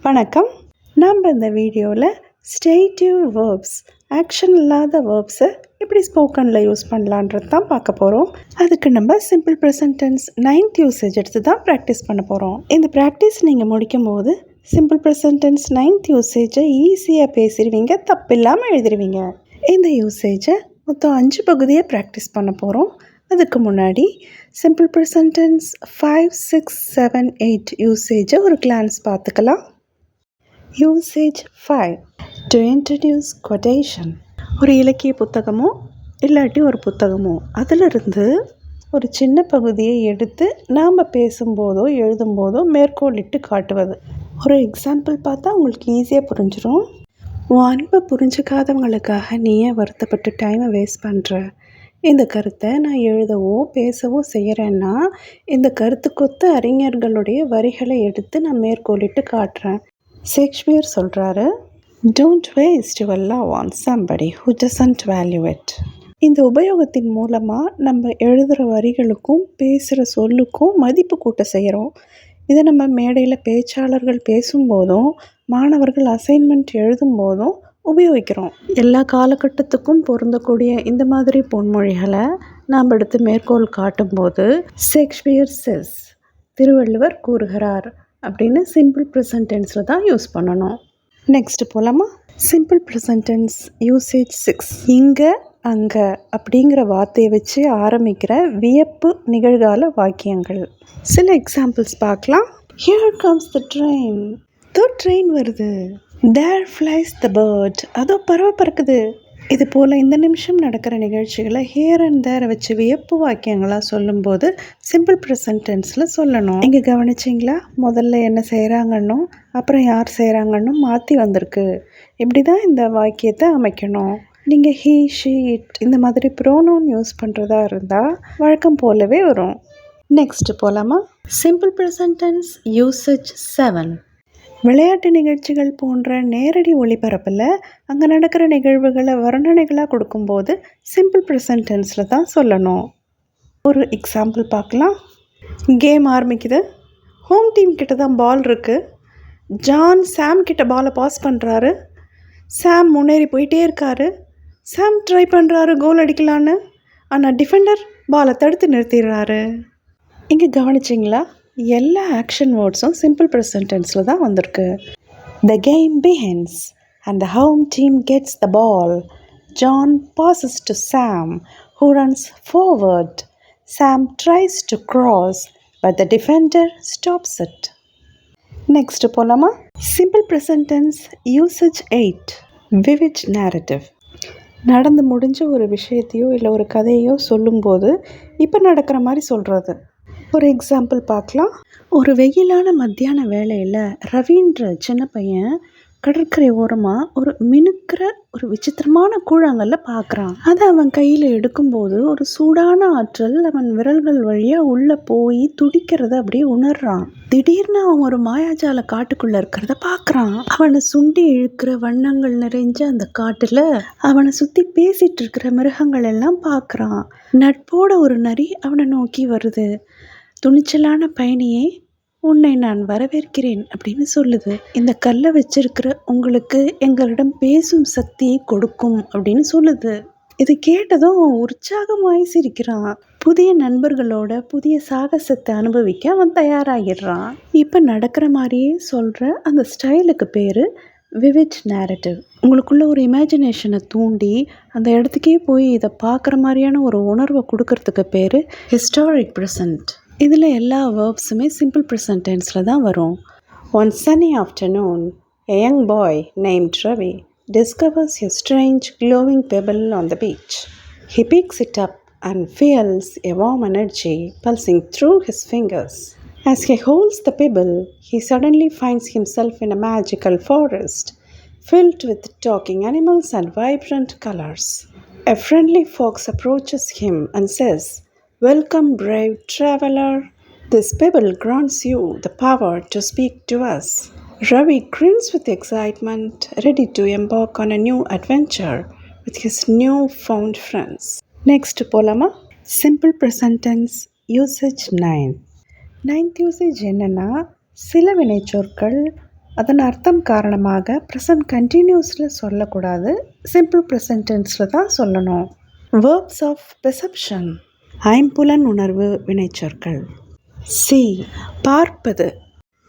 வணக்கம். நாம் இந்த வீடியோவில் ஸ்டேட்டிவ் வேர்ப்ஸ், ஆக்ஷன் இல்லாத வேர்ப்ஸை எப்படி ஸ்போக்கனில் யூஸ் பண்ணலான்றது தான் பார்க்க போகிறோம். அதுக்கு நம்ம simple present tense 9th usage எடுத்து தான் ப்ராக்டிஸ் பண்ண போகிறோம். இந்த ப்ராக்டிஸ் நீங்கள் முடிக்கும் போது சிம்பிள் ப்ரெசன்ட் டென்ஸ் 9th யூசேஜை ஈஸியாக பேசிடுவீங்க, தப்பில்லாமல் எழுதிடுவீங்க. இந்த யூசேஜை மொத்தம் 5 பகுதியை ப்ராக்டிஸ் பண்ண போகிறோம். அதுக்கு முன்னாடி சிம்பிள் ப்ரெசன்ட் டென்ஸ் 5, 6, 7, 8 யூசேஜை ஒரு கிளான்ஸ் பார்த்துக்கலாம். யூசேஜ் 5. To introduce quotation. ஒரு இலக்கிய புத்தகமோ இல்லாட்டி ஒரு புத்தகமோ அதிலிருந்து ஒரு சின்ன பகுதியை எடுத்து நாம் பேசும்போதோ எழுதும்போதோ மேற்கோளிட்டு காட்டுவது. ஒரு எக்ஸாம்பிள் பார்த்தா உங்களுக்கு ஈஸியாக புரிஞ்சிடும். உன் அன்பை புரிஞ்சிக்காதவங்களுக்காக நீ ஏன் வருத்தப்பட்டு டைமை வேஸ்ட் பண்ணுற? இந்த கருத்தை நான் எழுதவோ பேசவோ செய்கிறேன்னா இந்த கருத்துக்கொத்த அறிஞர்களுடைய வரிகளை எடுத்து நான் மேற்கோளிட்டு காட்டுறேன். ஷேக்ஸ்பியர் சொல்கிறாரு, don't waste your love on somebody who doesn't value it. இந்த உபயோகத்தின் மூலமாக நம்ம எழுதுகிற வரிகளுக்கும் பேசுகிற சொல்லுக்கும் மதிப்பு கூட்ட செய்கிறோம். இதை நம்ம மேடையில் பேச்சாளர்கள் பேசும்போதும் மாணவர்கள் அசைன்மெண்ட் எழுதும்போதும் உபயோகிக்கிறோம். எல்லா காலகட்டத்துக்கும் பொருந்தக்கூடிய இந்த மாதிரி பொன்மொழிகளை நாம் எடுத்து மேற்கோள் காட்டும்போது ஷேக்ஸ்பியர் செஸ், திருவள்ளுவர் கூறுகிறார் அப்படின்னு சிம்பிள் ப்ரெசன்ட் டென்ஸில் தான் யூஸ் பண்ணணும். நெக்ஸ்ட் போலாமா? Simple present tense usage 6. இங்கே அங்கே அப்படிங்கிற வார்த்தையை வச்சு ஆரம்பிக்கிற வியப்பு நிகழ்கால வாக்கியங்கள். சில எக்ஸாம்பிள்ஸ் பார்க்கலாம். Here comes the train. Train வருது. There flies the bird. அதோ பறவை பறக்குது. இது போல் இந்த நிமிஷம் நடக்கிற நிகழ்ச்சிகளை ஹியர் அண்ட் தேரை வச்சு வியப்பு வாக்கியங்களாக சொல்லும்போது சிம்பிள் ப்ரெசன்ட் டென்ஸில் சொல்லணும். இங்கே கவனிச்சிங்களா? முதல்ல என்ன செய்கிறாங்கன்னு அப்புறம் யார் செய்கிறாங்கன்னு மாற்றி வந்திருக்கு. இப்படி தான் இந்த வாக்கியத்தை அமைக்கணும். நீங்கள் ஹீ, ஷீ, இட் இந்த மாதிரி ப்ரோனவுன் யூஸ் பண்ணுறதா இருந்தால் வழக்கம் போலவே வரும். நெக்ஸ்ட் போலாமா? Simple present tense usage 7. விளையாட்டு நிகழ்ச்சிகள் போன்ற நேரடி ஒளிபரப்பில் அங்கே நடக்கிற நிகழ்வுகளை வர்ணனைகளாக கொடுக்கும்போது சிம்பிள் ப்ரெசன்ட் டென்ஸில் தான் சொல்லணும். ஒரு எக்ஸாம்பிள் பார்க்கலாம். கேம் ஆரம்பிக்குது. ஹோம் டீம் கிட்ட தான் பால் இருக்குது. ஜான் சாம் கிட்ட பாலை பாஸ் பண்ணுறாரு. சாம் முன்னேறி போயிட்டே இருக்காரு. சாம் ட்ரை பண்ணுறாரு கோல் அடிக்கலான்னு. ஆனால் டிஃபெண்டர் பாலை தடுத்து நிறுத்திடுறாரு. இங்கே கவனிச்சிங்களா? எல்லா ஆக்ஷன் வேர்ட்ஸும் சிம்பிள் ப்ரெசன்ட் டென்ஸில் தான் வந்திருக்கு. The game begins and the home team gets the ball. John passes to Sam, who runs forward. Sam tries to cross, but the defender stops it. Next போலாமா? Simple present tense usage 8. vivid narrative. நடந்து முடிஞ்ச ஒரு விஷயத்தையோ இல்லை ஒரு கதையோ சொல்லும்போது இப்போ நடக்கிற மாதிரி சொல்கிறது. ஒரு எக்ஸாம்பிள் பார்க்கலாம். ஒரு வெயிலான மத்தியான வேளையில் ரவின்ற சின்ன பையன் கடற்கரை ஓரமாக ஒரு மினுக்கிற ஒரு விசித்திரமான கூழாங்கல்ல பார்க்குறான். அதை அவன் கையில் எடுக்கும்போது ஒரு சூடான ஆற்றல் அவன் விரல்கள் வழியாக உள்ளே போய் துடிக்கிறத அப்படியே உணர்றான். திடீர்னு அவன் ஒரு மாயாஜால காட்டுக்குள்ளே இருக்கிறத பார்க்குறான். அவனை சுண்டி இழுக்கிற வண்ணங்கள் நிறைஞ்ச அந்த காட்டில் அவனை சுற்றி பேசிகிட்டு இருக்கிற மிருகங்கள் எல்லாம் பார்க்குறான். நட்போட ஒரு நரி அவனை நோக்கி வருது. துணிச்சலான பயணியே, உன்னை நான் வரவேற்கிறேன் அப்படின்னு சொல்லுது. இந்த கல்லை வச்சிருக்கிற உங்களுக்கு எங்களிடம் பேசும் சக்தியை கொடுக்கும் அப்படின்னு சொல்லுது. இது கேட்டதும் உற்சாகமாய் சிரிக்கிறான். புதிய நண்பர்களோட புதிய சாகசத்தை அனுபவிக்க அவன் தயாராகிடுறான். இப்போ நடக்கிற மாதிரியே சொல்கிற அந்த ஸ்டைலுக்கு பேர் விவிட் நேரட்டிவ். உங்களுக்குள்ள ஒரு இமேஜினேஷனை தூண்டி அந்த இடத்துக்கே போய் இதை பார்க்குற மாதிரியான ஒரு உணர்வை கொடுக்கறதுக்கு பேர் ஹிஸ்டாரிக் ப்ரெசன்ட். இதில் எல்லா வேர்ப்ஸுமே சிம்பிள் ப்ரெசன்ட் டென்ஸில் தான் வரும். One sunny afternoon, a young boy named Ravi discovers a strange glowing pebble on the beach. He picks it up and feels a warm energy pulsing through his fingers. As he holds the pebble, he suddenly finds himself in a magical forest filled with talking animals and vibrant colors. A friendly fox approaches him and says, "Welcome, brave traveler. This pebble grants you the power to speak to us." Ravi grins with excitement, ready to embark on a new adventure with his new-found friends. Next போலாமா? Simple present tense usage 9. 9th usage என்னன்னா, சில வினைச்சொற்கள் அதன் அர்த்தம் காரணமாக present கண்டினியூஸில் சொல்லக்கூடாது, simple present டென்ஸில் தான் சொல்லணும். Verbs of perception. ஐம்புலன் உணர்வு வினைச்சொற்கள். சி, பார்ப்பது.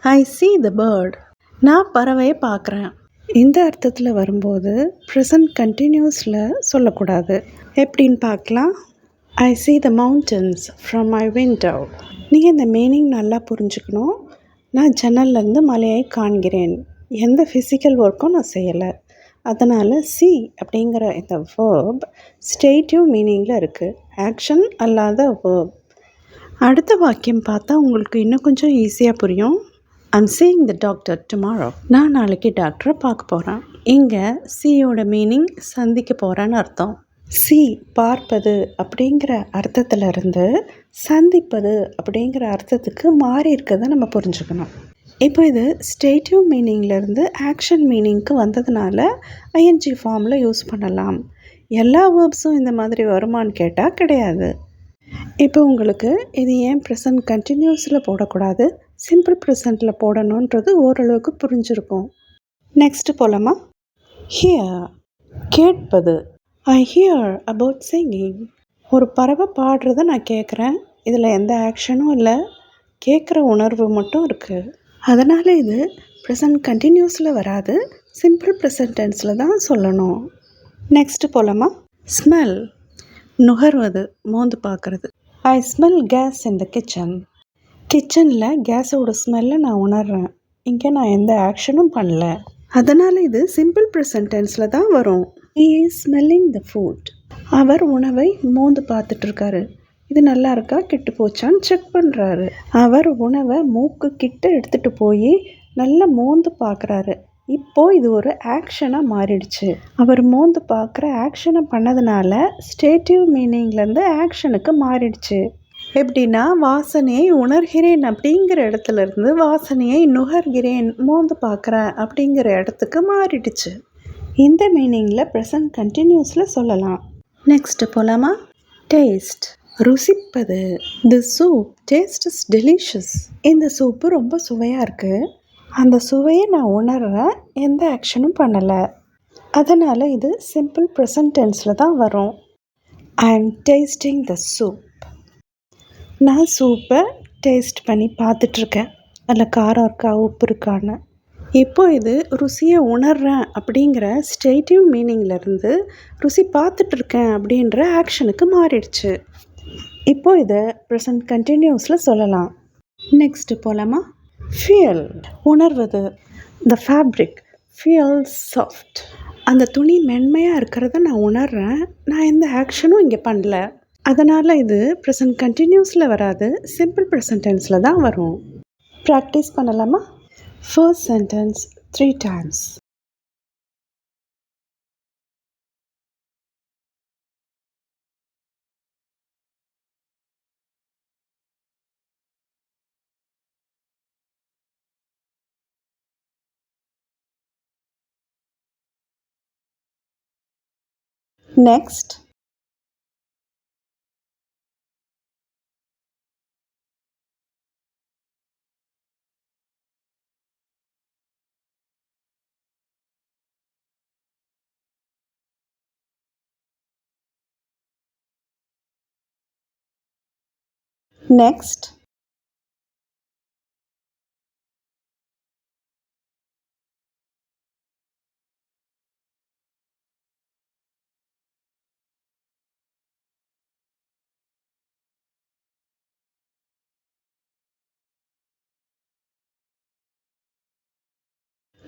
ஐ see the bird. நான் பறவையை பார்க்குறேன். இந்த அர்த்தத்தில் வரும்போது ப்ரெசன்ட் கண்டினியூஸில் சொல்லக்கூடாது. எப்படின்னு பார்க்கலாம். ஐ see the mountains from my window. நீங்கள் இந்த மீனிங் நல்லா புரிஞ்சுக்கணும். நான் ஜன்னல்லேருந்து மலையை காண்கிறேன். எந்த ஃபிசிக்கல் ஒர்க்கும் நான் செய்யலை. அதனால் சி அப்படிங்கிற இந்த வேர்ப் ஸ்டேட்டிவ் மீனிங்கில் இருக்குது, ஆக்ஷன் அல்லாத வேர்ப். அடுத்த வாக்கியம் பார்த்தா உங்களுக்கு இன்னும் கொஞ்சம் ஈஸியாக புரியும். I'm seeing the doctor tomorrow. நான் நாளைக்கு டாக்டரை பார்க்க போகிறேன். இங்கே சியோட மீனிங் சந்திக்க போகிறேன்னு அர்த்தம். சி, பார்ப்பது அப்படிங்கிற அர்த்தத்திலிருந்து சந்திப்பது அப்படிங்கிற அர்த்தத்துக்கு மாறி இருக்கிறத நம்ம புரிஞ்சுக்கணும். இப்போ இது ஸ்டேட்டிவ் மீனிங்லேருந்து ஆக்ஷன் மீனிங்க்கு வந்ததுனால ஐஎன்ஜி ஃபார்மில் யூஸ் பண்ணலாம். எல்லா வேர்ப்ஸும் இந்த மாதிரி வருமானு கேட்டால் கிடையாது. இப்போ உங்களுக்கு இது ஏன் ப்ரெசன்ட் கண்டினியூஸில் போடக்கூடாது, சிம்பிள் ப்ரெசண்ட்டில் போடணுன்றது ஓரளவுக்கு புரிஞ்சிருக்கும். நெக்ஸ்ட்டு போகலாமா. ஹியர், கேட்பது. ஐ ஹியர் அபவுட் சிங்கிங். ஒரு பறவை பாடுறத நான் கேட்குறேன். இதில் எந்த ஆக்ஷனும் இல்லை, கேட்குற உணர்வு மட்டும் இருக்குது. அதனால் இது ப்ரெசன்ட் கண்டினியூஸில் வராது, சிம்பிள் ப்ரெசன்ட் டென்ஸில் தான் சொல்லணும். நெக்ஸ்ட்டு போகலாமா. ஸ்மெல், நுகர்வது, மோந்து பார்க்குறது. I smell gas in the kitchen. கிச்சனில் கேஸோட ஸ்மெல்லை நான் உணர்கிறேன். இங்கே நான் எந்த ஆக்ஷனும் பண்ணல. அதனால் இது சிம்பிள் ப்ரெசன்ட் டென்ஸில் தான் வரும். He is smelling the food. அவர் உணவை மோந்து பார்த்துட்ருக்காரு. இது நல்லா இருக்கா கெட்டு போச்சான்னு செக் பண்ணுறாரு. அவர் உணவை மூக்கு கிட்ட எடுத்துகிட்டு போய் நல்லா மோந்து பார்க்குறாரு. இப்போது இது ஒரு ஆக்ஷனாக மாறிடுச்சு. அவர் மோந்து பார்க்குற ஆக்ஷனை பண்ணதுனால ஸ்டேட்டிவ் மீனிங்லேருந்து ஆக்ஷனுக்கு மாறிடுச்சு. எப்படின்னா, வாசனையை உணர்கிறேன் அப்படிங்கிற இடத்துல இருந்து வாசனையை நுகர்கிறேன், மோந்து பார்க்குறேன் அப்படிங்கிற இடத்துக்கு மாறிடுச்சு. இந்த மீனிங்கில் ப்ரெசன்ட் கண்டினியூஸில் சொல்லலாம். நெக்ஸ்ட்டு போகலாமா. டேஸ்ட், ருசிப்பது. The soup taste is delicious. இந்த சூப்பு ரொம்ப சுவையாக இருக்குது. அந்த சுவையை நான் உணர்கிறேன், எந்த ஆக்ஷனும் பண்ணலை. அதனால் இது சிம்பிள் ப்ரெசன்ட் டென்ஸில் தான் வரும். ஐ ஆம் டேஸ்டிங் த சூப். நான் சூப்பை டேஸ்ட் பண்ணி பார்த்துட்ருக்கேன், அதில் காரம் இருக்கா உப்பு இருக்கான்னு. இப்போ இது ருசியை உணர்கிறேன் அப்படிங்கிற ஸ்டேட்டிவ் மீனிங்லேருந்து ருசி பார்த்துட்ருக்கேன் அப்படின்ற ஆக்ஷனுக்கு மாறிடுச்சு. இப்போ இதை ப்ரெசன்ட் கண்டினியூஸில் சொல்லலாம். நெக்ஸ்ட்டு போகலாமா. ஃபீல், உணர்வது. த ஃபேப்ரிக் ஃபீல்ஸ் சாஃப்ட். அந்த துணி மென்மையாக இருக்கிறத நான் உணர்கிறேன், நான் எந்த ஆக்ஷனும் இங்கே பண்ணல. அதனால் இது ப்ரெசன்ட் கண்டினியூஸில் வராது, சிம்பிள் ப்ரெசன்ட் டென்ஸில் தான் வரும். ப்ராக்டிஸ் பண்ணலாமா. First sentence 3 times. Next, next,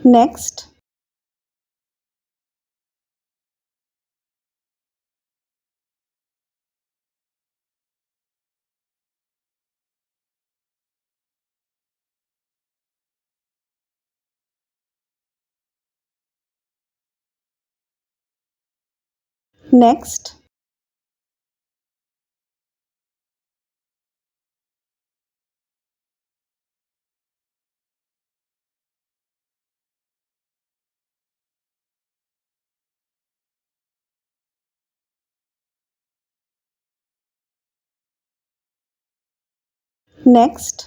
next, next, next,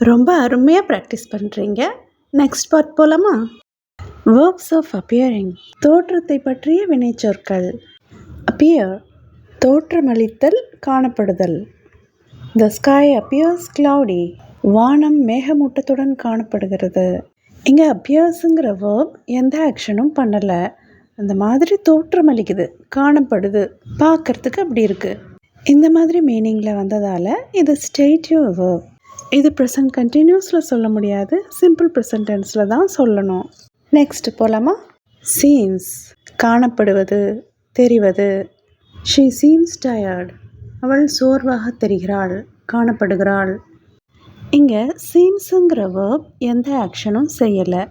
ரொம்ப அருமையாக ப்ராக்டிஸ் பண்ணுறீங்க. நெக்ஸ்ட் பார்ட் போகலாமா? வேர்ப்ஸ் ஆஃப் அப்பியரிங், தோற்றத்தை பற்றிய வினைச்சொற்கள். அப்பியர், தோற்றமளித்தல், காணப்படுதல். த ஸ்கை அப்பியர்ஸ் cloudy, வானம் மேகமூட்டத்துடன் காணப்படுகிறது. இங்கே அப்பியர்ஸுங்கிற வேர்ப் எந்த ஆக்ஷனும் பண்ணலை, அந்த மாதிரி தோற்றமளிக்குது, காணப்படுது, பார்க்குறதுக்கு அப்படி இருக்குது. இந்த மாதிரி மீனிங்கில் வந்ததால் இது ஸ்டேட்டிவ் வேர்ப். இது ப்ரெசன்ட் கண்டினியூஸில் சொல்ல முடியாது, சிம்பிள் ப்ரெசன்ட் டென்ஸில் தான் சொல்லணும். நெக்ஸ்ட் போகலாமா? சீம்ஸ், காணப்படுவது, தெரிவது. ஷீ சீம்ஸ் டயர்ட், அவள் சோர்வாக தெரிகிறாள், காணப்படுகிறாள். இங்கே சீம்ஸுங்கிற வேர்ப் எந்த ஆக்ஷனும் செய்யலை,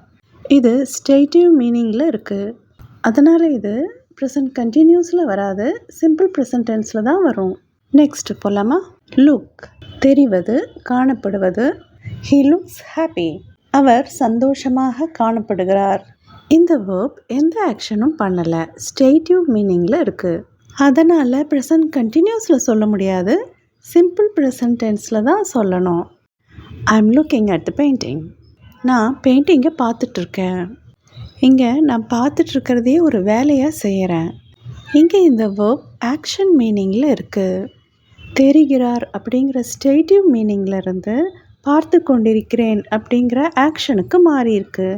இது ஸ்டேட்டிவ் மீனிங்கில் இருக்குது. அதனால் இது ப்ரெசன்ட் கண்டினியூஸில் வராது, சிம்பிள் ப்ரெசன்ட் டென்ஸில் தான் வரும். நெக்ஸ்ட் போகலாமா? லுக், தெரிவது, காணப்படுவது. ஹீ லுக்ஸ் ஹாப்பி, அவர் சந்தோஷமாக காணப்படுகிறார். இந்த வேர்ப் எந்த ஆக்ஷனும் பண்ணலை, ஸ்டேட்டிவ் மீனிங்கில் இருக்குது. அதனால் ப்ரெசன்ட் கண்டினியூஸில் சொல்ல முடியாது, சிம்பிள் ப்ரெசன்ட் டென்ஸில் தான் சொல்லணும். I am looking at the painting, நான் பெயிண்டிங்கை பார்த்துட்ருக்கேன். இங்கே நான் பார்த்துட்ருக்கிறதையே ஒரு வேலையாக செய்கிறேன். இங்கே இந்த வேர்ப் ஆக்ஷன் மீனிங்கில் இருக்குது. தெரிகிறார் அப்படிங்கிற ஸ்டேட்டிவ் மீனிங்கில் இருந்து பார்த்து கொண்டிருக்கிறேன் அப்படிங்கிற ஆக்ஷனுக்கு மாறி இருக்கு.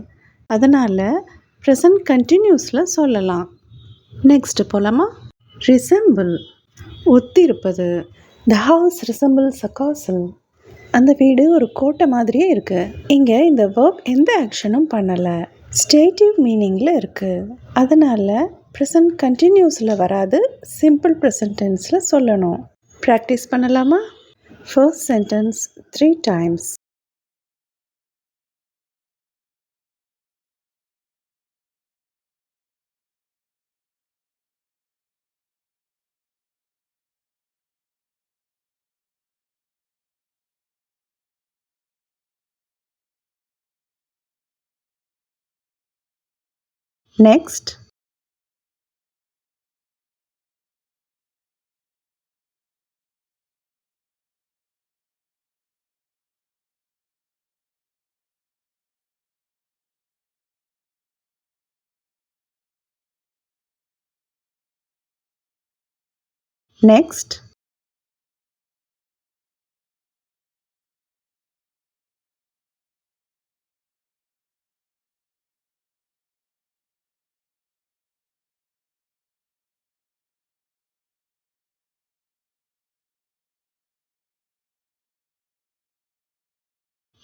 அதனால் ப்ரெசன்ட் கண்டினியூஸில் சொல்லலாம். நெக்ஸ்ட் போகலாமா? ரிசம்பிள், ஒத்திருப்பது. The house resembles a castle, அந்த வீடு ஒரு கோட்டை மாதிரியே இருக்குது. இங்கே இந்த வேர்ப் எந்த ஆக்ஷனும் பண்ணலை, ஸ்டேட்டிவ் மீனிங்கில் இருக்குது. அதனால் ப்ரெசன்ட் கண்டினியூஸில் வராது, சிம்பிள் ப்ரெசன்ட் டென்ஸில் சொல்லணும். ப்ராக்டிஸ் பண்ணலாமா? First sentence 3 times. Next, next,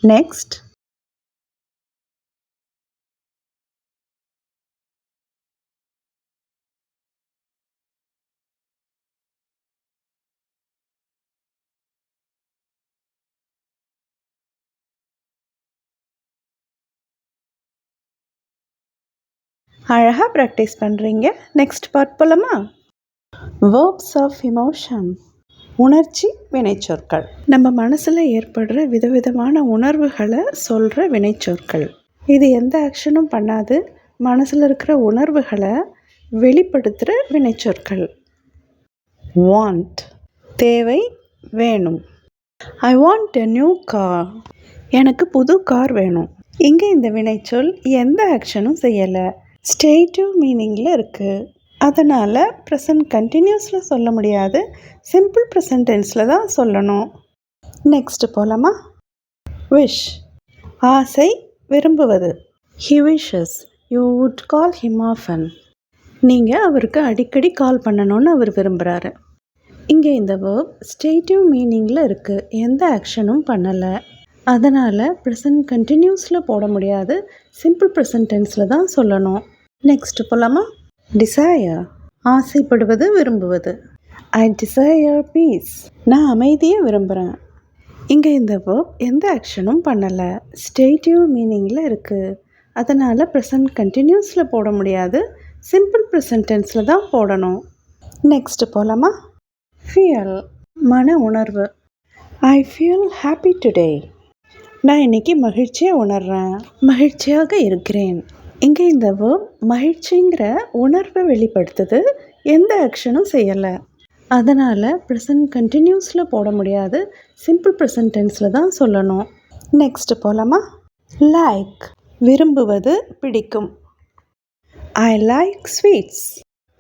next, அழகாக ப்ராக்டிஸ் பண்ணுறீங்க. நெக்ஸ்ட் பார்ட் போகலாமா? வேர்ப்ஸ் ஆஃப் இமோஷன், உணர்ச்சி வினைச்சொற்கள். நம்ம மனசில் ஏற்படுற விதவிதமான உணர்வுகளை சொல்கிற வினைச்சொற்கள். இது எந்த ஆக்ஷனும் பண்ணாது, மனசில் இருக்கிற உணர்வுகளை வெளிப்படுத்துகிற வினைச்சொற்கள். வாண்ட், தேவை, வேணும். I want a new car, எனக்கு புது கார் வேணும். இங்கே இந்த வினைச்சொல் எந்த ஆக்ஷனும் செய்யலை, ஸ்டேட்டிவ் மீனிங்கில் இருக்குது. அதனால் ப்ரெசன்ட் கண்டினியூஸில் சொல்ல முடியாது, சிம்பிள் ப்ரெசன்ட் டென்ஸில் தான் சொல்லணும். நெக்ஸ்ட் போகலாமா? விஷ், ஆசை, விரும்புவது. He wishes you would call him often, நீங்கள் அவருக்கு அடிக்கடி கால் பண்ணணும்னு அவர் விரும்புகிறாரு. இங்கே இந்த வேர்ப் ஸ்டேட்டிவ் மீனிங்கில் இருக்குது, எந்த ஆக்ஷனும் பண்ணலை. அதனால் ப்ரெசன்ட் கண்டினியூஸில் போட முடியாது, சிம்பிள் ப்ரெசன்ட் டென்ஸில் தான் சொல்லணும். நெக்ஸ்ட் போகலாமா? டிசையர், ஆசைப்படுவது, விரும்புவது. ஐ டிசையர் பீஸ், நான் அமைதியை விரும்புகிறேன். இங்கே இந்த வேர்ப் எந்த ஆக்ஷனும் பண்ணலை, ஸ்டேட்டிவ் மீனிங்கில் இருக்குது. அதனால் ப்ரெசன்ட் கண்டினியூஸில் போட முடியாது, சிம்பிள் ப்ரெசன்ட் டென்ஸில் தான் போடணும். நெக்ஸ்ட் போகலாமா? ஃபீல், மன உணர்வு. ஐ ஃபீல் ஹாப்பி டுடே, நான் இன்றைக்கி மகிழ்ச்சியாக உணர்கிறேன், மகிழ்ச்சியாக இருக்கிறேன். இங்கே இந்த வேர்ப் மகிழ்ச்சிங்கிற உணர்வை வெளிப்படுத்துது, எந்த ஆக்ஷனும் செய்யலை. அதனால் ப்ரெசன்ட் கண்டினியூஸில் போட முடியாது, சிம்பிள் ப்ரெசன்ட் டென்ஸில் தான் சொல்லணும். நெக்ஸ்ட் போலாமா? லைக் விரும்புவது, பிடிக்கும். I like sweets.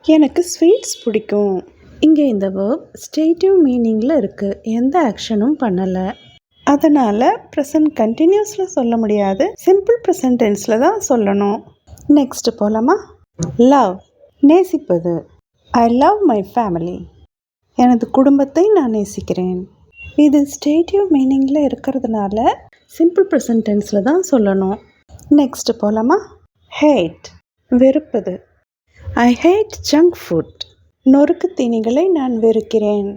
எனக்கு ஸ்வீட்ஸ் பிடிக்கும். இங்கே இந்த வேர்ப் ஸ்டேட்டிவ் மீனிங்கில் இருக்குது, எந்த ஆக்ஷனும் பண்ணலை. அதனால் ப்ரெசன்ட் கண்டினியூஸில் சொல்ல முடியாது, சிம்பிள் ப்ரெசன்ட் டென்ஸில் தான் சொல்லணும். நெக்ஸ்ட் போலாமா? லவ் நேசிப்பது. I love my family. எனது குடும்பத்தை நான் நேசிக்கிறேன். இது ஸ்டேட்டிவ் மீனிங்கில் இருக்கிறதுனால சிம்பிள் ப்ரெசன்ட் டென்ஸில் தான் சொல்லணும். நெக்ஸ்ட் போலாமா? ஹேட் வெறுப்பது. I hate junk food. நொறுக்கு தீனிகளை நான் வெறுக்கிறேன்.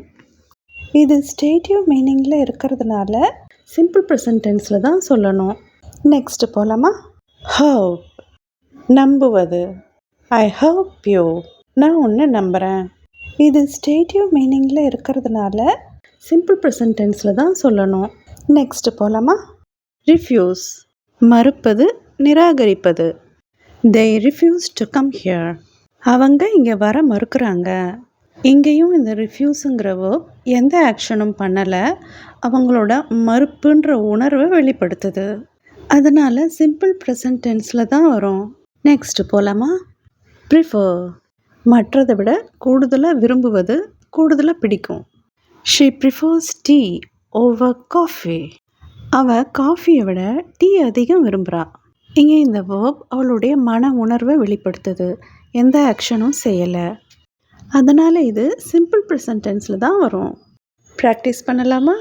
இது ஸ்டேட்டிவ் மீனிங்கில் இருக்கிறதுனால சிம்பிள் ப்ரெசன்ட் டென்ஸில் தான் சொல்லணும். நெக்ஸ்ட் போலாமா? ஹோப் நம்புவது. I hope you. நான் உன்னை நம்புகிறேன். இது ஸ்டேட்டிவ் மீனிங்கில் இருக்கிறதுனால சிம்பிள் ப்ரெசன்ட் டென்ஸில் தான் சொல்லணும். நெக்ஸ்ட் போலாமா? ரிஃப்யூஸ் மறுப்பது, நிராகரிப்பது. they refuse to come here. அவங்க இங்கே வர மறுக்கிறாங்க. இங்கேயும் இந்த ரிஃப்யூஸுங்கிற வேர்ப் எந்த ஆக்ஷனும் பண்ணலை, அவங்களோட மறுப்புன்ற உணர்வை வெளிப்படுத்துது. அதனால் சிம்பிள் ப்ரெசன்ட் டென்ஸில் தான் வரும். நெக்ஸ்ட் போலாமா? ப்ரிஃபர் மற்றதை விட கூடுதலாக விரும்புவது, கூடுதலாக பிடிக்கும். She prefers tea over coffee. அவள் காஃபியை விட டீ அதிகம் விரும்புகிறா. இங்கே இந்த வேர்ப் அவளுடைய மன உணர்வை வெளிப்படுத்துது, எந்த ஆக்ஷனும் செய்யலை. அதனால் இது சிம்பிள் ப்ரெசன்ட் டென்ஸில் தான் வரும். ப்ராக்டிஸ் பண்ணலாமா?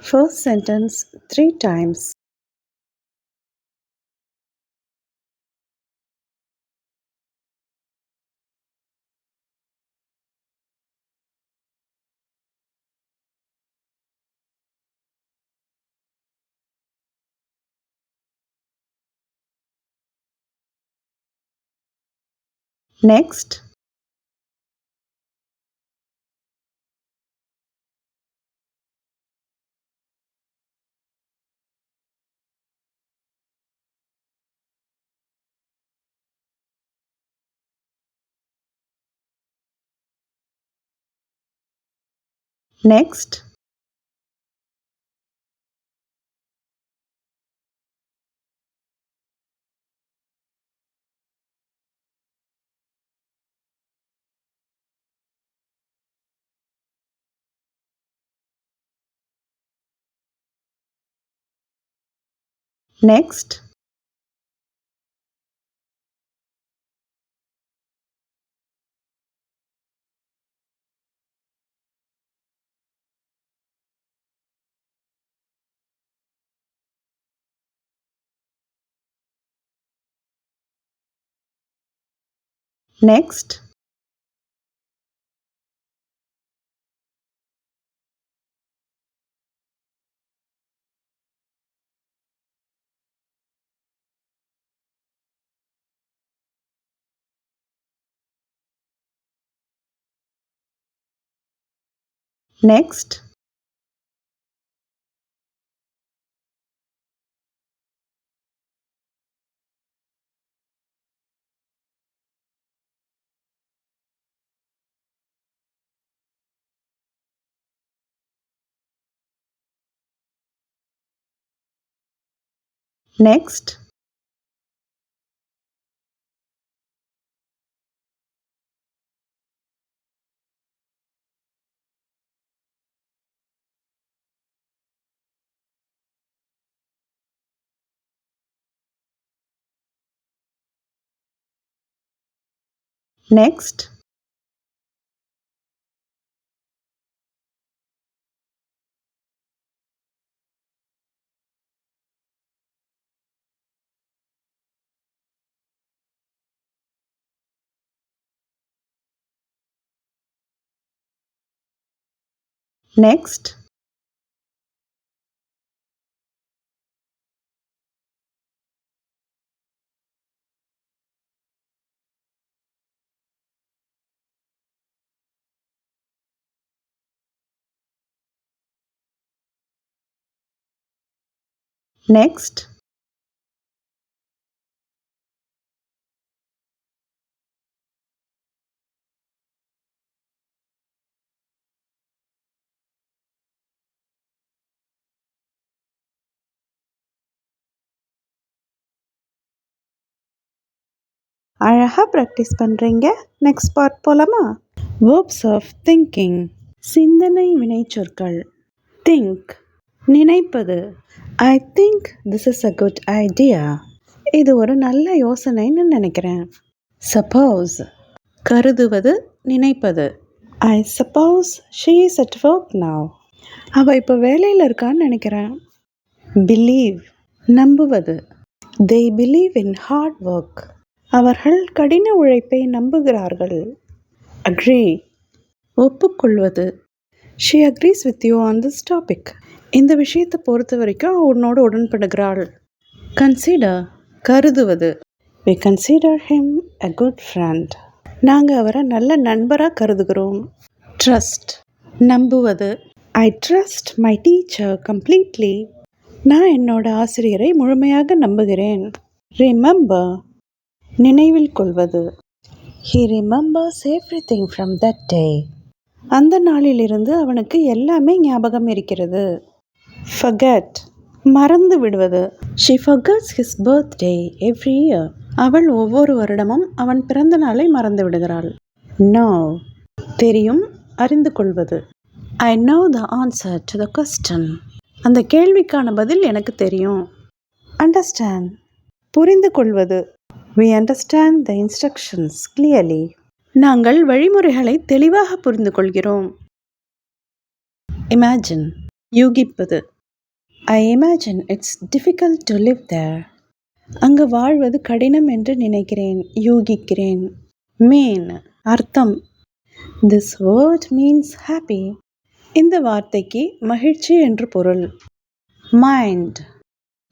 First sentence 3 times. Next. Next. Next. Next. Next. Next. Next. Next. Next. அழகாக ப்ராக்டிஸ் பண்ணுறீங்க. நெக்ஸ்ட் பார்ட் போலாமா? Verbs of thinking. சிந்தனை வினைச்சொற்கள். திங்க், நினைப்பது. I think this is a good idea. இது ஒரு நல்ல யோசனைன்னு நினைக்கிறேன். சப்போஸ், கருதுவது, நினைப்பது. I suppose she is at work now. அவள் இப்போ வேலையில் இருக்கான்னு நினைக்கிறேன். பிலீவ், நம்புவது. They believe in hard work. அவர்கள் கடின உழைப்பை நம்புகிறார்கள். அக்ரி, ஒப்புக்கொள்வது. She agrees with you on this topic. இந்த விஷயத்தை பொறுத்த வரைக்கும் உன்னோடு உடன்படுகிறாள். கன்சிடர், கருதுவது. We consider him a good friend. நாங்கள் அவரை நல்ல நண்பராக கருதுகிறோம். ட்ரஸ்ட், நம்புவது. I trust my teacher completely. நான் என்னோட ஆசிரியரை முழுமையாக நம்புகிறேன். ரிமெம்பர், நினைவில் கொள்வது. He remembers everything from that day. அந்த நாளிலிருந்து அவனுக்கு எல்லாமே ஞாபகம் இருக்கிறது. Forget, மறந்து விடுவது. She forgets his birthday every year. அவள் ஒவ்வொரு வருடமும் அவன் பிறந்த நாளை மறந்து விடுகிறாள். Know, தெரியும், அறிந்து கொள்வது. I know the answer to the question. அந்த கேள்விக்கான பதில் எனக்கு தெரியும். Understand, புரிந்து கொள்வது. We understand the instructions clearly. நாங்கள் வழிமுறைகளை தெளிவாக புரிந்து கொள்கிறோம். Imagine, யூகிப்பது. I imagine it's difficult to live there. அங்கு வாழ்வது கடினம் என்று நினைக்கிறேன், யூகிக்கிறேன். Mean, அர்த்தம். This word means happy. இந்த வார்த்தைக்கு மகிழ்ச்சி என்று பொருள். Mind,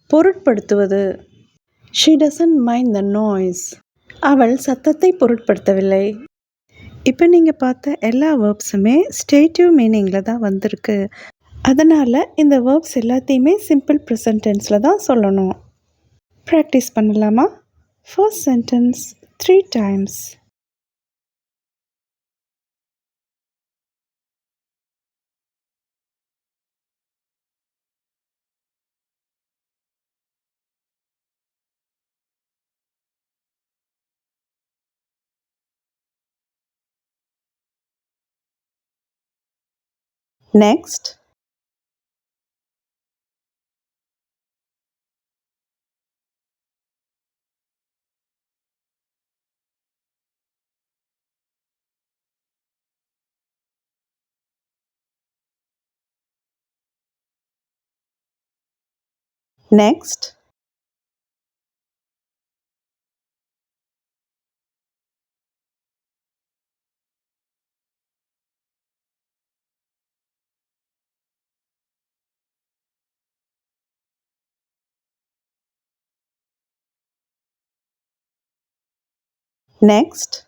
பொருட்படுத்துவது. She doesn't mind the noise. அவள் சத்தத்தை பொருட்படுத்தவில்லை. இப்போ நீங்கள் பார்த்த எல்லா வேர்ப்ஸுமே ஸ்டேட்டிவ் மீனிங்கில் தான் வந்திருக்கு. அதனால் இந்த வேர்ப்ஸ் எல்லாத்தையுமே சிம்பிள் ப்ரெசன்ட் டென்ஸில் தான் சொல்லணும். ப்ராக்டிஸ் பண்ணலாமா? First sentence 3 times. Next, next,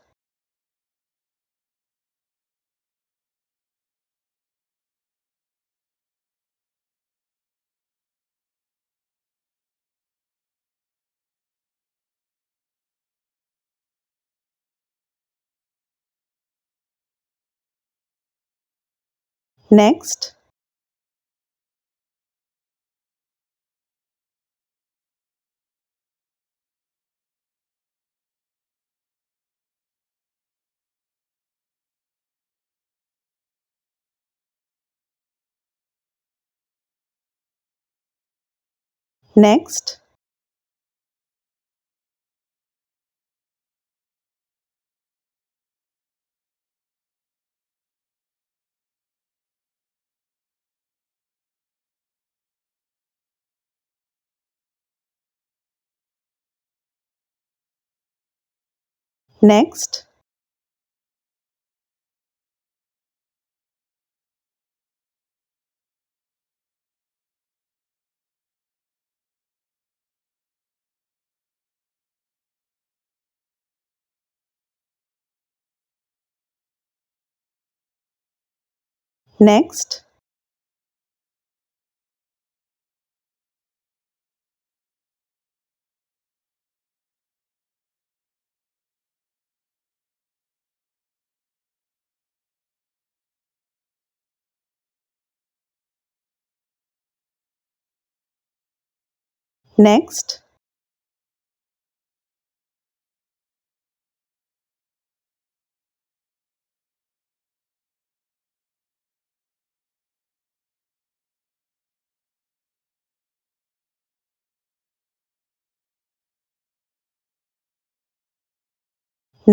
next, next, next, next, next, next,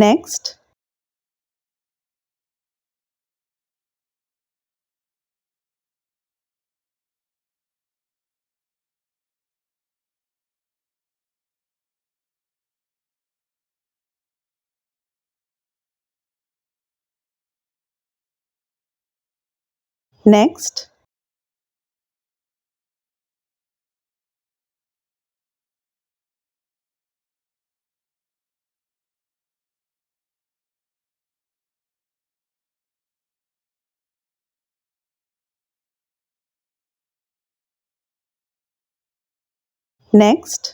Next. Next. Next.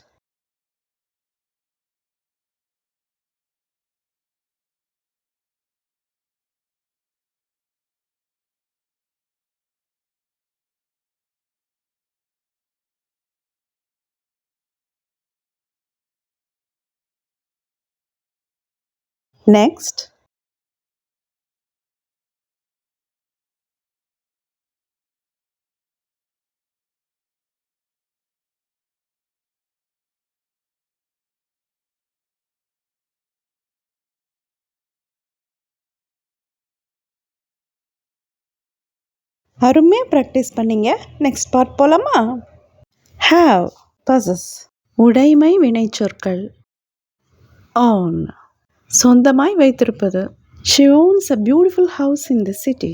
Next. அருமையாக ப்ராக்டிஸ் பண்ணீங்க. நெக்ஸ்ட் பார்ட் போலாமா? ஹாவ் பசஸ் உடைமை வினைச்சொற்கள். own சொந்தமாய் வைத்திருப்பது. she owns a beautiful house in the city.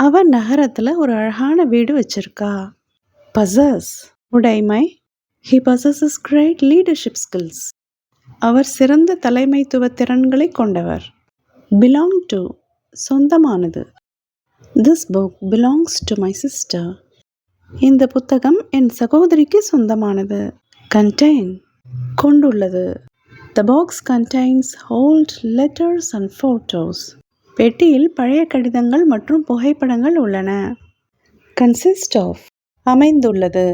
அவ நகரத்தில் ஒரு அழகான வீடு வச்சிருக்கா. possess உடைமை. he possesses great leadership skills. அவர் சிறந்த தலைமைத்துவ திறன்களை கொண்டவர். belong to சொந்தமானது. this book belongs to my sister. இந்த புத்தகம் என் சகோதரிக்கு சொந்தமானது. contain கொண்டுள்ளது. the box contains old letters and photos. பெட்டியில் பழைய கடிதங்கள் மற்றும் புகைப்படங்கள் உள்ளன. consist of அமைந்துள்ளது.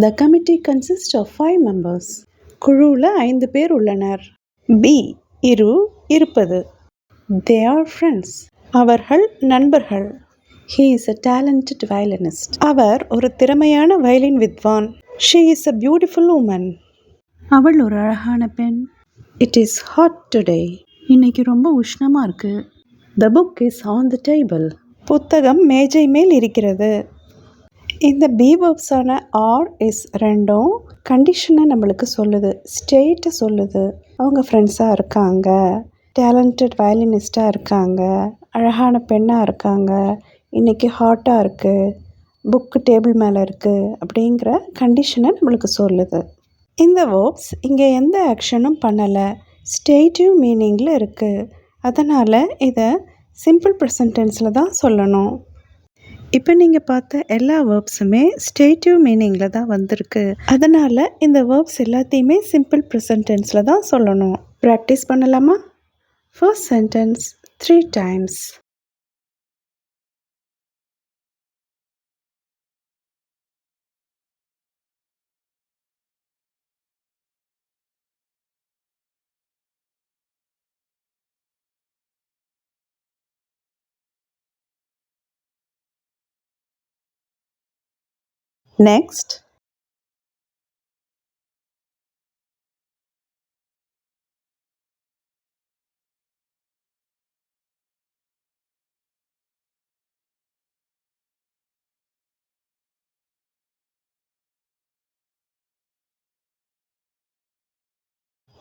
the committee consists of 5 members. குழுவில் 5 பேர் உள்ளனர். be இருப்பது. they are friends. அவர்கள் நண்பர்கள். he is a talented violinist. அவர் ஒரு திறமையான வயலின் வித்வான். she is a beautiful woman. அவள் ஒரு அழகான பெண். it is hot today. இன்னைக்கு ரொம்ப உஷ்ணமா இருக்கு. the book is on the table. புத்தகம் மேஜை மேல் இருக்கிறது. இந்த பி வேர்ப்ஸான ஆர் இஸ் ரெண்டும் கண்டிஷனை நம்மளுக்கு சொல்லுது. ஸ்டேட்டை சொல்லுது. அவங்க ஃப்ரெண்ட்ஸாக இருக்காங்க, டேலண்டட் வயலினிஸ்டாக இருக்காங்க, அழகான பெண்ணாக இருக்காங்க, இன்றைக்கி ஹாட்டாக இருக்குது, புக்கு டேபிள் மேலே இருக்குது அப்படிங்கிற கண்டிஷனை நம்மளுக்கு சொல்லுது. இந்த வேர்ப்ஸ் இங்கே எந்த ஆக்ஷனும் பண்ணலை, ஸ்டேட்டிவ் மீனிங்கில் இருக்குது. அதனால் இதை சிம்பிள் ப்ரெசன்ட் டென்ஸில் தான் சொல்லணும். இப்போ நீங்கள் பார்த்த எல்லா வேர்ப்ஸுமே ஸ்டேட்டிவ் மீனிங்கில் தான் வந்திருக்கு. அதனால் இந்த வேர்ப்ஸ் எல்லாத்தையுமே சிம்பிள் ப்ரெசன்ட் டென்ஸில் தான் சொல்லணும். ப்ராக்டிஸ் பண்ணலாமா? First sentence 3 times. Next.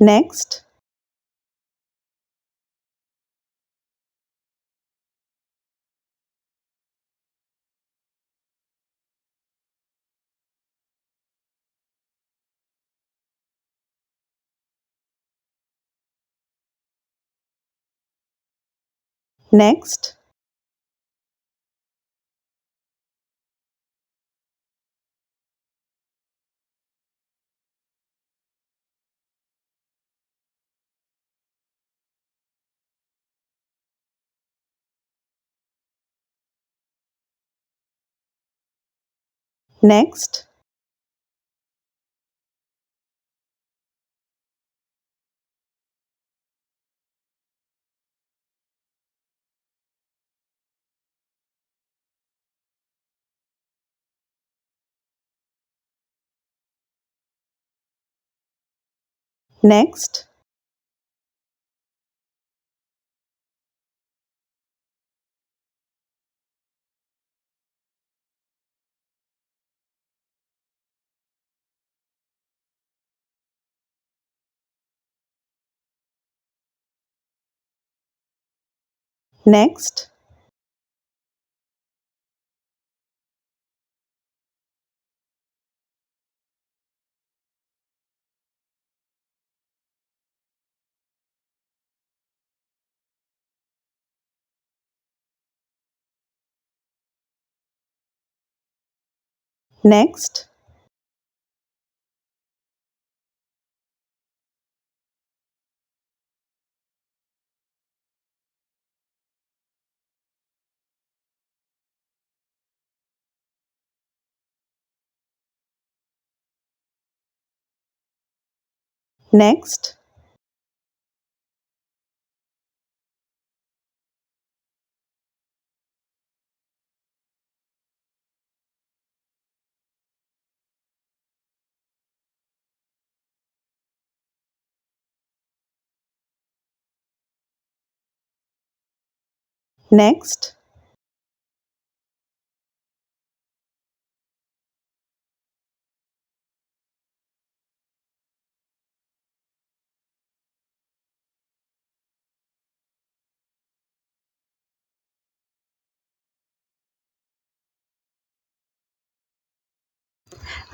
Next. Next. Next. Next. Next. Next. Next. Next.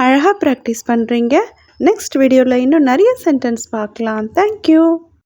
அழகாக ப்ராக்டிஸ் பண்ணுறீங்க. நெக்ஸ்ட் வீடியோவில் இன்னும் நிறைய சென்டென்ஸ் பார்க்கலாம். தேங்க்யூ.